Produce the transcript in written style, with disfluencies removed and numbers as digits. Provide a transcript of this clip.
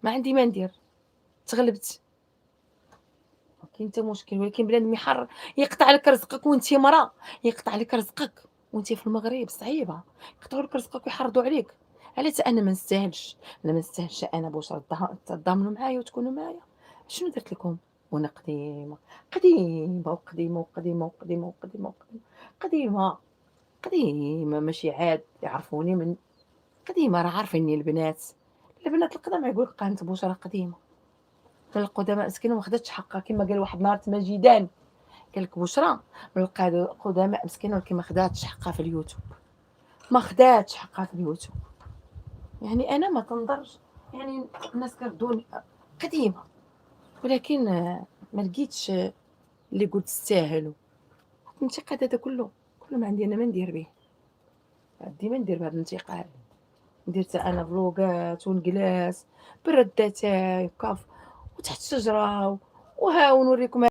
ما عندي ما ندير، تغلبت. كاين حتى مشكل، ولكن بنادم يقطع لك رزقك وأنتِ مرا، يقطع لك رزقك وأنتِ في المغرب صعيبة، يقطعوا لك رزقك ويحرضوا عليك، علاش أنا ما نستاهلش، أنا ما نستاهلش أنا بشرى تضامنوا معايا وتكونوا معايا، شنو درت لكم؟ وأنا قديمة، قديمة وقديمة وقديمة وقديمة وقديمة وقديمة، قديمة، قديمة ماشي عاد يعرفوني من قديمة، راه عارفينّي البنات، البنات القدامى يقول لك قانت بشرى قديمة. القدماء مسكينة ما خداتش حقها كما قال واحد النهار تماجدان، قال لك بشرى من القدماء مسكينة ولكن ما خداتش حقها في اليوتيوب، ما خداتش حقها في اليوتيوب، يعني أنا ما تنظرش يعني الناس كردوني قديمة، ولكن ما لقيتش اللي قلت تستاهلوا، الانتقاد هذا كله ما عندي أنا ما ندير به، ديما ندير بهذا الانتقاد، ندير حتى أنا فلوقات ونجلاس بالرد تاعي وتحت الشجرة وها ونوريكم